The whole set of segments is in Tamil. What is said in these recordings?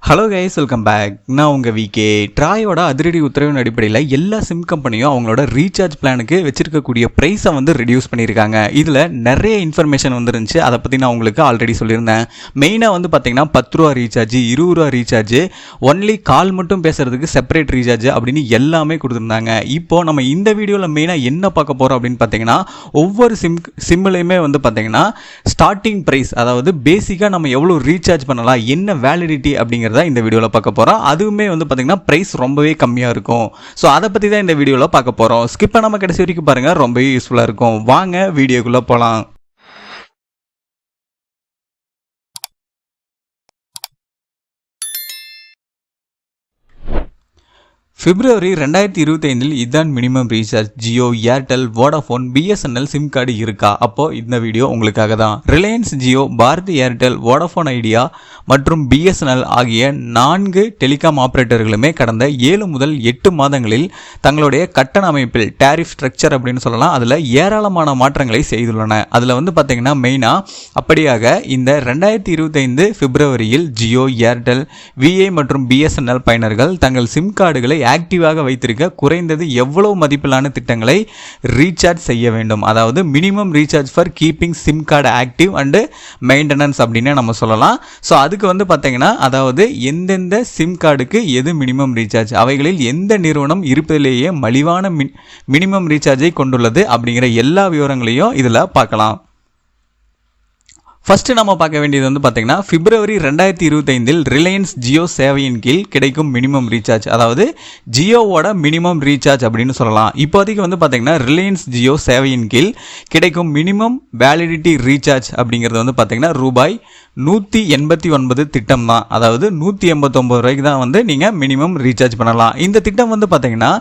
Hello guys, welcome back. நான் உங்கள் விகே. ட்ராயோட அதிரடி உத்தரவின் அடிப்படையில் எல்லா சிம் கம்பெனியும் அவங்களோட ரீசார்ஜ் பிளானுக்கு வச்சிருக்கக்கூடிய ப்ரைஸை வந்து ரெடியூஸ் பண்ணியிருக்காங்க. இதில் நிறைய இன்ஃபர்மேஷன் வந்துருந்துச்சு. அதை பற்றி நான் உங்களுக்கு ஆல்ரெடி சொல்லியிருந்தேன். மெயினாக வந்து பார்த்தீங்கன்னா 10 ரூபா ரீசார்ஜ், 20 ரூபா ரீசார்ஜ், ஒன்லி கால் மட்டும் பேசுகிறதுக்கு செப்பரேட் ரீசார்ஜ் அப்படின்னு எல்லாமே கொடுத்துருந்தாங்க. இப்போது நம்ம இந்த வீடியோவில் மெயினாக என்ன பார்க்க போகிறோம் அப்படின்னு பார்த்தீங்கன்னா, ஒவ்வொரு சிம்மிலையுமே வந்து பார்த்தீங்கன்னா ஸ்டார்டிங் ப்ரைஸ், அதாவது பேசிக்காக நம்ம எவ்வளோ ரீசார்ஜ் பண்ணலாம், என்ன வேலிடிட்டி அப்படிங்கிறத இந்த வீடியோவில் பார்க்க போகிறோம். அதுவுமே வந்து பார்த்தீங்கன்னா ப்ரைஸ் ரொம்பவே கம்மியாக இருக்கும். ஸோ அதை பற்றி தான் இந்த வீடியோவில் பார்க்க போகிறோம். ஸ்கிப் பண்ணாமல் கடைசி வரைக்கும் பாருங்கள், ரொம்பவே யூஸ்ஃபுல்லாக இருக்கும். வாங்க வீடியோக்குள்ளே போகலாம். பிப்ரவரி 2025 இதுதான் minimum recharge. Jio, Airtel, Vodafone, BSNL sim card இருக்கா? அப்போது இந்த வீடியோ உங்களுக்காக தான். Reliance Jio, Bharti Airtel, Vodafone Idea மற்றும் பிஎஸ்என்எல் ஆகிய 4 டெலிகாம் ஆப்ரேட்டர்களுமே கடந்த 7 முதல் 8 மாதங்களில் தங்களுடைய கட்டண அமைப்பில் டேரிஃப் ஸ்ட்ரக்சர் அப்படின்னு சொல்லலாம், அதில் ஏராளமான மாற்றங்களை செய்துள்ளன. அதில் வந்து பார்த்தீங்கன்னா மெயினாக அப்படியாக இந்த 2025 பிப்ரவரியில் ஜியோ, ஏர்டெல், விஐ மற்றும் பிஎஸ்என்எல் பயனர்கள் தங்கள் சிம் கார்டுகளை ஆக்டிவாக வைத்திருக்க குறைந்தது எவ்வளவு மதிப்பிலான திட்டங்களை ரீசார்ஜ் செய்ய வேண்டும், அதாவது minimum recharge for keeping sim card active and maintenance அப்படின்னு நம்ம சொல்லலாம். ஸோ அதுக்கு வந்து பார்த்தீங்கன்னா, அதாவது எந்தெந்த சிம் கார்டுக்கு எது மினிமம் ரீசார்ஜ், அவைகளில் எந்த நிறுவனம் இருப்பதிலேயே மலிவான மினிமம் ரீசார்ஜை கொண்டுள்ளது அப்படிங்கிற எல்லா விவரங்களையும் இதில் பார்க்கலாம். ஃபர்ஸ்ட் நம்ம பார்க்க வேண்டியது வந்து பார்த்தீங்கன்னா, பிப்ரவரி 2025 ரிலையன்ஸ் ஜியோ சேவையின் கீழ் கிடைக்கும் மினிமம் ரீசார்ஜ், அதாவது ஜியோவோட மினிமம் ரீசார்ஜ் அப்படின்னு சொல்லலாம். இப்போதைக்கு வந்து பார்த்தீங்கன்னா ரிலையன்ஸ் ஜியோ சேவையின் கீழ் கிடைக்கும் மினிமம் வேலிடிட்டி ரீசார்ஜ் அப்படிங்கிறது வந்து பார்த்தீங்கன்னா ரூபாய் 189 திட்டம் தான். அதாவது 189 ரூபாய்க்கு தான் வந்து நீங்கள் மினிமம் ரீசார்ஜ் பண்ணலாம். இந்த திட்டம் வந்து பார்த்தீங்கன்னா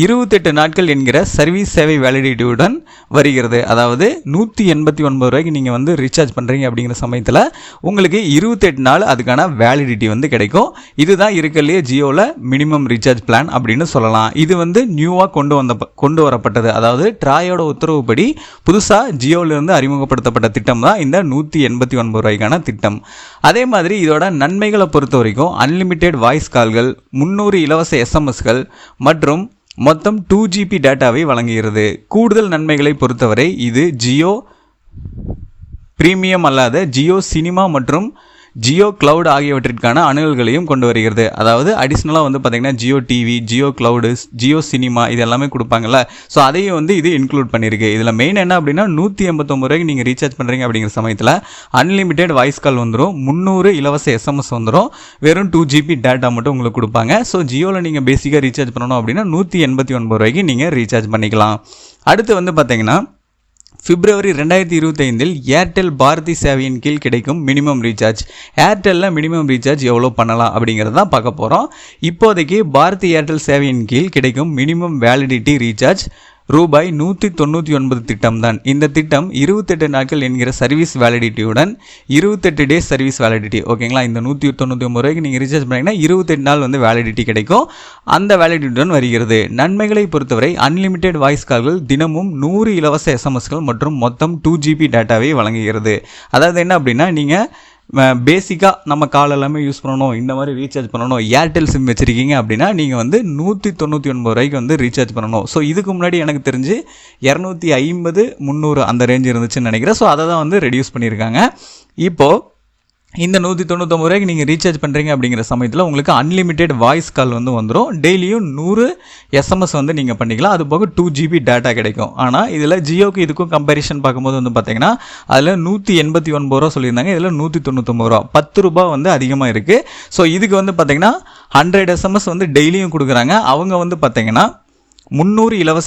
28 நாட்கள் என்கிற சர்வீஸ் சேவை வேலிடிட்டியுடன் வருகிறது. அதாவது 189 ரூபாய்க்கு நீங்கள் வந்து ரீசார்ஜ் பண்ணுறீங்க அப்படிங்கிற சமயத்தில் உங்களுக்கு 28 நாள் அதுக்கான வேலிடிட்டி வந்து கிடைக்கும். இதுதான் இருக்கலையே ஜியோவில் மினிமம் ரீசார்ஜ் பிளான் அப்படின்னு சொல்லலாம். இது வந்து நியூவாக கொண்டு வரப்பட்டது. அதாவது ட்ராயோட உத்தரவுப்படி புதுசாக ஜியோவிலிருந்து அறிமுகப்படுத்தப்பட்ட திட்டம் தான் இந்த 189 ரூபாய்க்கான திட்டம். அதே மாதிரி இதோட நன்மைகளை பொறுத்த வரைக்கும் அன்லிமிட்டெட் வாய்ஸ் கால்கள், 300 இலவச எஸ்எம்எஸ்கள் மற்றும் மொத்தம் 2 GB டேட்டாவை வழங்குகிறது. கூடுதல் நன்மைகளை பொறுத்தவரை இது ஜியோ பிரீமியம் அல்லாத ஜியோ சினிமா மற்றும் ஜியோ கிளவுட் ஆகியவற்றிற்கான அணுகல்களையும் கொண்டு வருகிறது. அதாவது அடிஷ்னலாக வந்து பார்த்தீங்கன்னா Jio TV, Jio cloud, Jio cinema இது எல்லாமே கொடுப்பாங்கல்ல. ஸோ அதையும் வந்து இது இன்க்ளூட் பண்ணியிருக்கு. இதில் மெயின் என்ன அப்படின்னா 189 ரூபாய்க்கு நீங்கள் ரீசார்ஜ் பண்ணுறீங்க அப்படிங்கிற சமயத்தில் அன்லிமிட்டெட் வாய்ஸ் கால் வந்துடும், 300 இலவச எஸ்எம்எஸ் வந்துடும், வெறும் 2 GB டேட்டா மட்டும் உங்களுக்கு கொடுப்பாங்க. ஸோ ஜியோவில் நீங்கள் பேசிக்காக ரீசார்ஜ் பண்ணணும் அப்படின்னா 189 ரூபாய்க்கு நீங்கள் ரீசார்ஜ் பண்ணிக்கலாம். அடுத்து வந்து பார்த்தீங்கன்னா பிப்ரவரி 2025 ஏர்டெல் பாரதி சேவையின் கீழ் கிடைக்கும் மினிமம் ரீசார்ஜ். ஏர்டெல்லில் மினிமம் ரீசார்ஜ் எவ்வளோ பண்ணலாம் அப்படிங்கிறத தான் பார்க்க போகிறோம். இப்போதைக்கு பாரதி ஏர்டெல் சேவையின் கீழ் கிடைக்கும் மினிமம் வேலிடிட்டி ரீசார்ஜ் ரூபாய் 199 திட்டம் தான். இந்த திட்டம் 28 நாட்கள் என்கிற சர்வீஸ் வேலிடிட்டியுடன் 28 டேஸ் சர்வீஸ் வேலிடிட்டி. ஓகேங்களா, இந்த 199 ரூபாய்க்கு நீங்கள் ரீசார்ஜ் பண்ணிங்கன்னா 28 நாள் வந்து வேலிடிட்டி கிடைக்கும். அந்த வேலிடிட்டியுடன் வருகிறது. நன்மைகளை பொறுத்தவரை அன்லிமிட்டெட் வாய்ஸ் கால்கள், தினமும் 100 இலவச எஸ்எம்எஸ்கள் மற்றும் மொத்தம் 2 GB டேட்டாவை வழங்குகிறது. அதாவது என்ன அப்படின்னா, நீங்கள் பேசிக்காக நம்ம கால் எல்லாமே யூஸ் பண்ணணும், இந்த மாதிரி ரீசார்ஜ் பண்ணணும், ஏர்டெல் சிம் வச்சுருக்கீங்க அப்படின்னா நீங்கள் வந்து 199 ரூபாய்க்கு வந்து ரீசார்ஜ் பண்ணணும். ஸோ இதுக்கு முன்னாடி எனக்கு தெரிஞ்சு 250, 300 அந்த ரேஞ்ச் இருந்துச்சுன்னு நினைக்கிறேன். ஸோ அதை தான் வந்து ரெடியூஸ் பண்ணியிருக்காங்க. இப்போது இந்த 199 ரூபாய்க்கு நீங்கள் ரீசார்ஜ் பண்ணுறீங்க அப்படிங்கிற சமயத்தில் உங்களுக்கு அன்லிமிட்டெட் வாய்ஸ் கால் வந்து வந்துடும். டெய்லியும் 100 எஸ்எம்எஸ் வந்து நீங்கள் பண்ணிக்கலாம். அது போக 2 GB டேட்டா கிடைக்கும். ஆனால் இதில் ஜியோக்கு இதுக்கும் கம்பேரிஷன் பார்க்கும்போது வந்து பார்த்தீங்கன்னா அதில் 189 ரூபா சொல்லியிருந்தாங்க, இதில் 199 ரூபா, 10 ரூபா வந்து அதிகமாக இருக்குது. ஸோ இதுக்கு வந்து பார்த்தீங்கன்னா 100 எஸ்எம்எஸ் வந்து டெய்லியும் கொடுக்குறாங்க. அவங்க வந்து பார்த்தீங்கன்னா 300 இலவச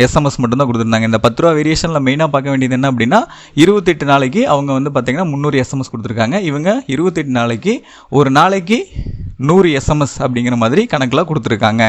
எஸ்எம்எஸ் மட்டும்தான் கொடுத்துருந்தாங்க. இந்த 10 ரூபா வேரியேஷனில் மெயினாக பார்க்க வேண்டியது என்ன அப்படின்னா 28 நாளைக்கு அவங்க வந்து பார்த்தீங்கன்னா 300 எஸ்எம்எஸ் கொடுத்துருக்காங்க. இவங்க 28 நாளைக்கு ஒரு நாளைக்கு 100 எஸ்எம்எஸ் அப்படிங்கிற மாதிரி கணக்கில் கொடுத்துருக்காங்க.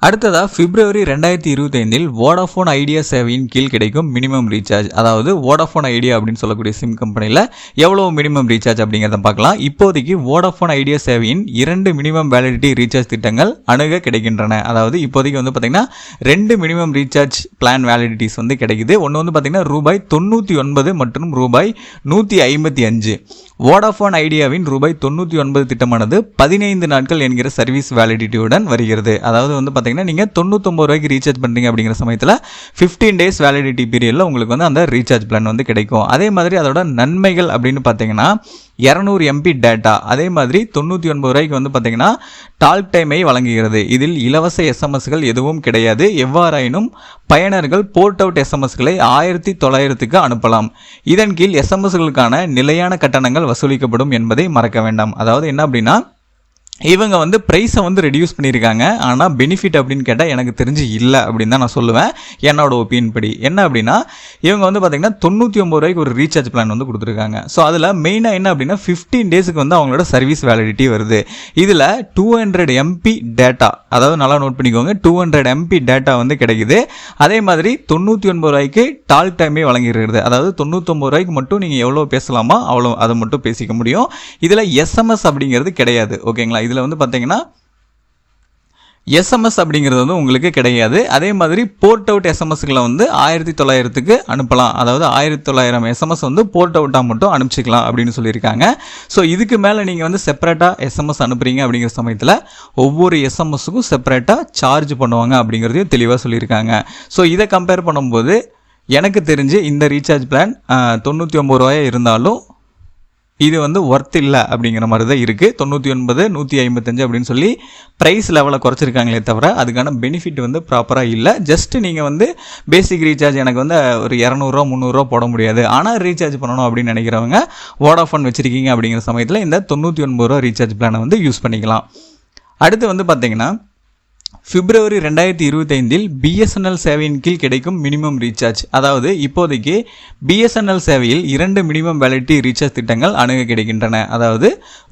அடுத்ததாக பிப்ரவரி 2025 வோடாஃபோன் ஐடியா சேவையின் கீழ் கிடைக்கும் மினிமம் ரீசார்ஜ், அதாவது வோடாஃபோன் ஐடியா அப்படின்னு சொல்லக்கூடிய சிம் கம்பெனியில் எவ்வளோ மினிமம் ரீசார்ஜ் அப்படிங்கிறத பார்க்கலாம். இப்போதைக்கு வோடாஃபோன் ஐடியா சேவையின் 2 மினிமம் வேலிடிட்டி ரீசார்ஜ் திட்டங்கள் அணுக கிடைக்கின்றன. அதாவது இப்போதைக்கு வந்து பார்த்தீங்கன்னா 2 மினிமம் ரீசார்ஜ் பிளான் வேலிடிட்டிஸ் வந்து கிடைக்குது. ஒன்று வந்து பார்த்தீங்கன்னா ரூபாய் 99 மற்றும் ரூபாய் 155. வோடாஃபோன் ஐடியாவின் ரூபாய் 99 திட்டமானது 15 நாட்கள் என்கிற சர்வீஸ் வேலிடிட்டியுடன் வருகிறது. அதாவது வந்து பார்த்தீங்கன்னா நீங்கள் 99 ரூபாய்க்கு ரீசார்ஜ் பண்ணுறீங்க அப்படிங்கிற சமயத்தில் 15 டேஸ் வேலிடிட்டி பீரியடில் உங்களுக்கு வந்து அந்த ரீசார்ஜ் பிளான் வந்து கிடைக்கும். அதே மாதிரி அதோட நன்மைகள் அப்படின்னு பார்த்தீங்கன்னா 200 MB டேட்டா, அதே மாதிரி 99 ரூபாய்க்கு வந்து பார்த்தீங்கன்னா டால்க் டைமை வழங்குகிறது. இதில் இலவச எஸ்எம்எஸ்கள் எதுவும் கிடையாது. எவ்வாறாயினும் பயனர்கள் போர்ட் அவுட் எஸ்எம்எஸ்களை 1900க்கு அனுப்பலாம். இதன் கீழ் எஸ்எம்எஸ்களுக்கான நிலையான கட்டணங்கள் வசூலிக்கப்படும் என்பதை மறக்க வேண்டாம். அதாவது என்ன அப்படின்னா இவங்க வந்து ப்ரைஸை வந்து ரெடியூஸ் பண்ணியிருக்காங்க, ஆனால் பெனிஃபிட் அப்படின்னு கேட்டால் எனக்கு தெரிஞ்சு இல்லை அப்படின்னு தான் நான் சொல்லுவேன். என்னோட ஒப்பீனியன் படி என்ன அப்படின்னா இவங்க வந்து பார்த்திங்கன்னா 99 ரூபாய்க்கு ஒரு ரீசார்ஜ் பிளான் வந்து கொடுத்துருக்காங்க. ஸோ அதில் மெயினாக என்ன அப்படின்னா 15 டேஸுக்கு வந்து அவங்களோட சர்வீஸ் வேலிடிட்டி வருது. இதில் 200 MB டேட்டா, அதாவது நல்லா நோட் பண்ணிக்கோங்க, 200 MB டேட்டா வந்து கிடைக்குது. அதே மாதிரி 99 ரூபாய்க்கு டால்க் டைமே வழங்கிடுறது. அதாவது 99 ரூபாய்க்கு மட்டும் நீங்கள் எவ்வளோ பேசலாமா அவ்வளோ அதை மட்டும் பேசிக்க முடியும். இதில் எஸ்எம்எஸ் அப்படிங்கிறது கிடையாது. ஓகேங்களா, இதில் வந்து பார்த்தீங்கன்னா எஸ்எம்எஸ் அப்படிங்கிறது வந்து உங்களுக்கு கிடையாது. அதே மாதிரி போர்ட் அவுட் எஸ்எம்எஸ்களை வந்து 1900க்கு அனுப்பலாம். அதாவது 1900 எஸ்எம்எஸ் வந்து போர்ட் அவுட்டாக மட்டும் அனுப்பிச்சிக்கலாம் அப்படின்னு சொல்லியிருக்காங்க. ஸோ இதுக்கு மேலே நீங்கள் வந்து செப்பரேட்டாக எஸ்எம்எஸ் அனுப்புறீங்க அப்படிங்கிற சமயத்தில் ஒவ்வொரு எஸ்எம்எஸ்ஸுக்கும் செப்பரேட்டாக சார்ஜ் பண்ணுவாங்க அப்படிங்கிறதையும் தெளிவாக சொல்லியிருக்காங்க. ஸோ இதை கம்பேர் பண்ணும்போது எனக்கு தெரிஞ்சு இந்த ரீசார்ஜ் பிளான் 99 ரூபாயாக இருந்தாலும் இது வந்து ஒர்த் இல்லை அப்படிங்கிற மாதிரி தான் இருக்குது. 99 155 அப்படின்னு சொல்லி ப்ரைஸ் லெவலை குறைச்சிருக்காங்களே தவிர அதுக்கான பெனிஃபிட் வந்து ப்ராப்பராக இல்லை. ஜஸ்ட் நீங்கள் வந்து பேசிக் ரீசார்ஜ் எனக்கு வந்து ஒரு 200 300 போட முடியாது, ஆனால் ரீசார்ஜ் பண்ணணும் அப்படின்னு நினைக்கிறவங்க வோடாஃபோன் வச்சுருக்கீங்க அப்படிங்கிற சமயத்தில் இந்த 99 ரூபா ரீசார்ஜ் பிளானை வந்து யூஸ் பண்ணிக்கலாம். அடுத்து வந்து பார்த்தீங்கன்னா பிப்ரவரி 2025 பிஎஸ்என்எல் சேவையின் கீழ் கிடைக்கும் மினிமம் ரீசார்ஜ். அதாவது இப்போதைக்கு பிஎஸ்என்எல் சேவையில் 2 மினிமம் வேலிடிட்டி ரீசார்ஜ் திட்டங்கள் அணுக கிடைக்கின்றன. அதாவது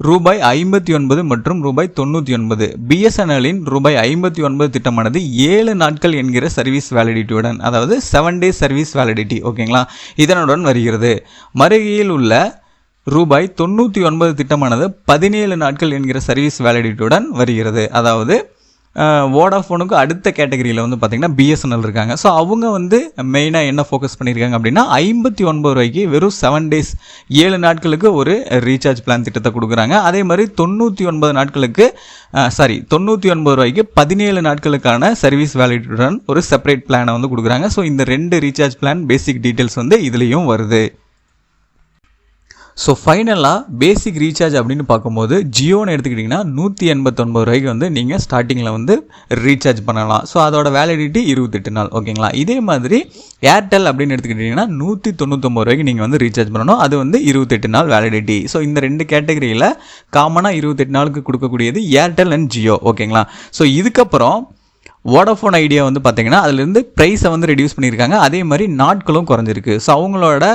ரூபாய் 59 மற்றும் ரூபாய் 99. பிஎஸ்என்எல்லின் ரூபாய் 59 திட்டமானது 7 நாட்கள் என்கிற சர்வீஸ் வேலிடிட்டியுடன், அதாவது 7 டேஸ் சர்வீஸ் வேலிடிட்டி, ஓகேங்களா, இதனுடன் வருகிறது. மறுகையில் உள்ள ரூபாய் 99 திட்டமானது 17 நாட்கள் என்கிற சர்வீஸ் வேலிடிட்டியுடன் வருகிறது. அதாவது வோடாஃபோனுக்கு அடுத்த கேட்டகரியில் வந்து பார்த்திங்கன்னா பிஎஸ்என்எல் இருக்காங்க. ஸோ அவங்க வந்து மெயினாக என்ன ஃபோக்கஸ் பண்ணியிருக்காங்க அப்படின்னா 59 ரூபாய்க்கு வெறும் 7 டேஸ் 7 நாட்களுக்கு ஒரு ரீசார்ஜ் பிளான் திட்டத்தை கொடுக்குறாங்க. அதே மாதிரி 99 ரூபாய்க்கு 17 நாட்களுக்கான சர்வீஸ் வேலிடிட்டியுடன் ஒரு செப்பரேட் பிளானை வந்து கொடுக்குறாங்க. ஸோ இந்த 2 ரீசார்ஜ் பிளான் பேசிக் டீட்டெயில்ஸ் வந்து இதுலேயும் வருது. ஸோ ஃபைனலாக பேசிக் ரீசார்ஜ் அப்படின்னு பார்க்கும்போது ஜியோன்னு எடுத்துக்கிட்டிங்கன்னா 189 ரூபாய்க்கு வந்து நீங்கள் ஸ்டார்டிங்கில் வந்து ரீசார்ஜ் பண்ணலாம். ஸோ அதோட வேலிடிட்டி 28 நாள், ஓகேங்களா. இதே மாதிரி ஏர்டெல் அப்படின்னு எடுத்துக்கிட்டிங்கன்னா 199 ரூபாய்க்கு நீங்கள் வந்து ரீசார்ஜ் பண்ணணும். அது வந்து 28 நாள் வேலிடிட்டி. ஸோ இந்த 2 கேட்டகரியில் காமனாக 28 நாளுக்கு கொடுக்கக்கூடியது ஏர்டெல் அண்ட் ஜியோ, ஓகேங்களா. ஸோ இதுக்கப்புறம் வோடாஃபோன் ஐடியா வந்து பார்த்தீங்கன்னா அதுலேருந்து ப்ரைஸை வந்து ரெடியூஸ் பண்ணியிருக்காங்க. அதே மாதிரி நாட்களும் குறைஞ்சிருக்கு. ஸோ அவங்களோட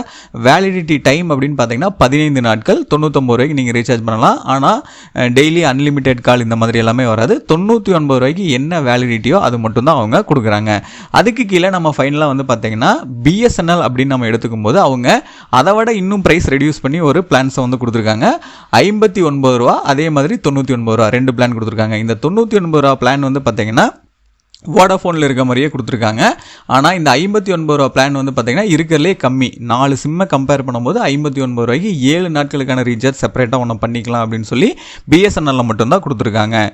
வேலிடிட்டி டைம் அப்படின்னு பார்த்தீங்கன்னா 15 நாட்கள் 99 ரூபாய்க்கு நீங்கள் ரீசார்ஜ் பண்ணலாம். ஆனால் டெய்லி அன்லிமிட்டெட் கால் இந்த மாதிரி எல்லாமே வராது. 99 ரூபாய்க்கு என்ன வேலிடிட்டியோ அது மட்டும்தான் அவங்க கொடுக்குறாங்க. அதுக்கு கீழே நம்ம ஃபைனலாக வந்து பார்த்தீங்கன்னா பிஎஸ்என்எல் அப்படின்னு நம்ம எடுத்துக்கும் போது அவங்க அதை விட இன்னும் ப்ரைஸ் ரெடியூஸ் பண்ணி ஒரு பிளான்ஸை வந்து கொடுத்துருக்காங்க. 59 ரூபா, அதே மாதிரி 99 ரூபா, 2 பிளான் கொடுத்துருக்காங்க. இந்த 99 ரூபா பிளான் வந்து பார்த்தீங்கன்னா வோடாஃபோனில் இருக்க மாதிரியே கொடுத்துருக்காங்க. ஆனால் இந்த 59 ரூபா பிளான் வந்து பார்த்தீங்கன்னா இருக்கிறதுலே கம்மி. 4 சிம்மை கம்பேர் பண்ணும்போது 59 ரூபாய்க்கு 7 நாட்களுக்கான ரீசார்ஜ் செப்பரேட்டாக ஒன்று பண்ணிக்கலாம் அப்படின்னு சொல்லி பிஎஸ்என்எல்ல மட்டும்தான் கொடுத்துருக்காங்க.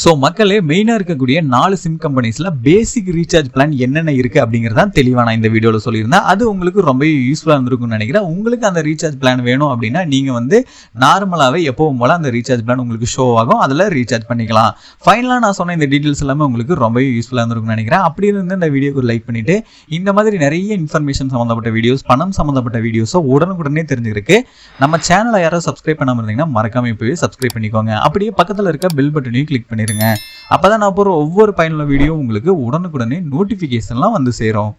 ஸோ மக்களே, மெயினாக இருக்கக்கூடிய 4 சிம் கம்பெனிஸில் பேசிக் ரீசார்ஜ் பிளான் என்னென்ன இருக்குது அப்படிங்கிறதான் தெளிவாக நான் இந்த வீடியோவில் சொல்லியிருந்தேன். அது உங்களுக்கு ரொம்ப யூஸ்ஃபுல்லாக இருந்திருக்கும்னு நினைக்கிறேன். உங்களுக்கு அந்த ரீசார்ஜ் பிளான் வேணும் அப்படின்னா நீங்கள் வந்து நார்மலாகவே எப்பவும் போல் அந்த ரீசார்ஜ் பிளான் உங்களுக்கு ஷோ ஆகும், அதில் ரீசார்ஜ் பண்ணிக்கலாம். ஃபைனலாக நான் சொன்ன இந்த டீட்டெயில்ஸ் எல்லாமே உங்களுக்கு ரொம்ப யூஸ்ஃபுல்லாக இருந்திருக்கும்னு நினைக்கிறேன். அப்படி இருந்து இந்த வீடியோக்கு ஒரு லைக் பண்ணிவிட்டு இந்த மாதிரி நிறைய இன்ஃபர்மேஷன் சம்மந்தப்பட்ட வீடியோஸ், பணம் சம்மந்தப்பட்ட வீடியோஸோ உடனுக்குடனே தெரிஞ்சுருக்கு நம்ம சேனலை யாராவது சப்ஸ்கிரைப் பண்ணாமல் இருந்தீங்கன்னா மறக்காம இப்போவே சப்ஸ்கிரைப் பண்ணிக்கோங்க. அப்படியே பக்கத்தில் இருக்க பெல் பட்டனையும் கிளிக் பண்ணிடுங்க. அப்பதான் நான் போற ஒவ்வொரு பயனுள்ள வீடியோ உங்களுக்கு உடனுக்குடனே நோட்டிபிகேஷன்லாம் வந்து சேரும்.